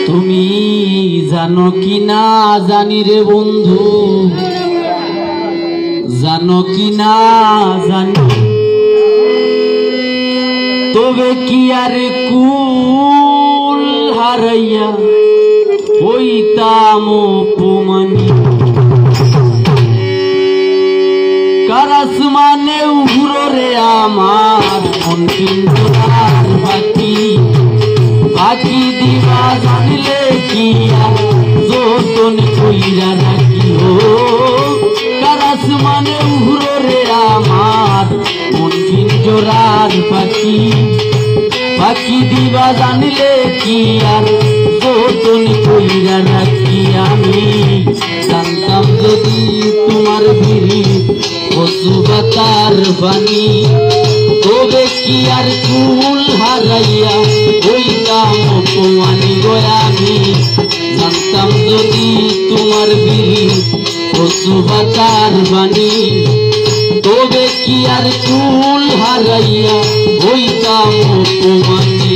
তুমি জানো কি না জানি রে বন্ধু, জানো কি না জানি, তবে কি আর কুল হারাইয়া হইতাম অপমানী। কারাস মানে উহুরে আমার মন পিঞ্জরার বাকি, বাকি দিবা জানলে কি যতন কইরা রাখি। ও কারাস মানে উহুরে আমার মন পিঞ্জরার বাকি, বাকি দিবা জানলে কি আর যতন কইরা রাখি। আমি জানতাম যদি তোমার ভিড়ি কচু বাতার বাণী, তবে কি আর কুল হারাইয়া হইতাম অপমানী গো। আমি জানতাম যদি তোমার ভিড়ি কচু বাতার বাণী, তবে কি আর কুল হারাইয়া হইতাম অপমানী।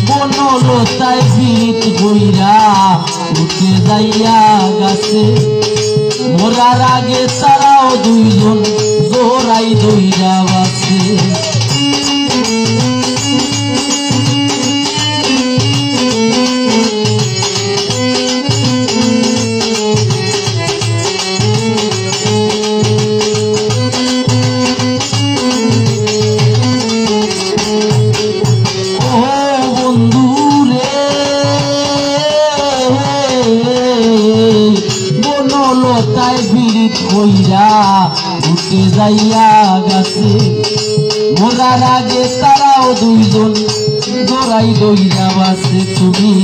বনলতায় ভিত বইরা উঠে যাইয়া গাছে, মরার আগে তারাও দুইজন জোড়াই দইরা বাসে। বনলতায় বিড়িত হইরা উঠে যাইয়া গাছে, মরার আগে তারাও দুইজন জোড়াই দইরা বাসে। তুমি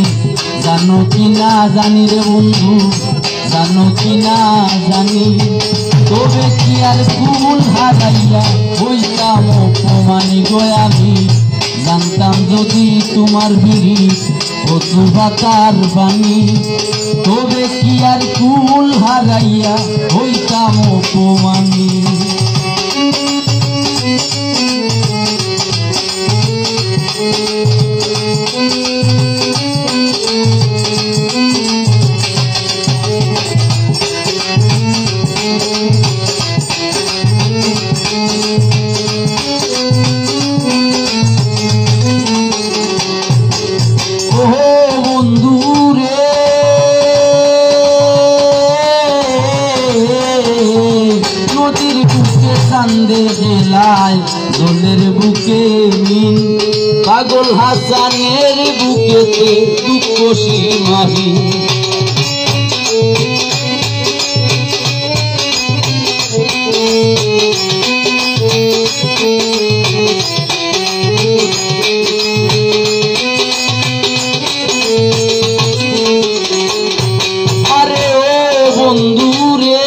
জানো কি না জানি রে বন্ধু, জানো কি না জানি, তবে কি আর কুল হারাইয়া হইতাম অপমানী গো। আমি জানতাম যদি তোমার বিড়ি কচু বাতার বাণী, তবে কি আর কুল হারাইয়া হইতাম অপমানী। চান্দে জেলায় দোলের বুকে মিন, পাগল হাসানের বুকেতে দুঃখ সীমাহীন। আরে ও বন্ধু রে,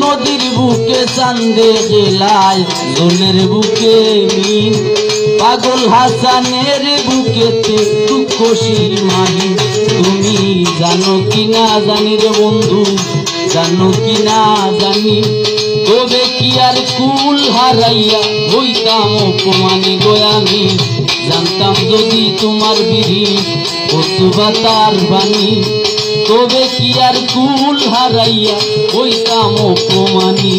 নদীর বুকে চান্দে জেলায় দোলের বুকে মিন, পাগল হাসানের বুকেতে দুঃখ সীমাহীন। তুমি জানো কি না জানি রে বন্ধু, জানো কি না জানি, তবে কি আর কুল হারাইয়া হইতাম অপমানী গো। আমি জানতাম যদি তোমার বিড়ি কচু বাতার বাণী, তবে কি আর কুল হারাইয়া হইতাম অপমানী।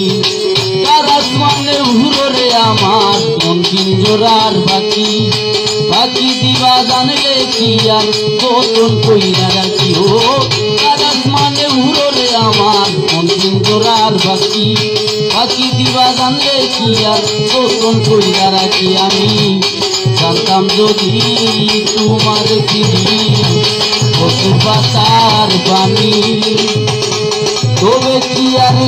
কারাস মানে উহুরে আমার মন পিঞ্জরার বাকি, বাকি দিবা জানলে কি আর যতন কইরা রাখি। ও কারাস মানে উহুরে আমার মন পিঞ্জরার বাকি, বাকি দিবা জানলে কি আর যতন কইরা রাখি। আমি জানতাম যদি তোমার আর ফিরি কচু পাতার পানি তবে কি আর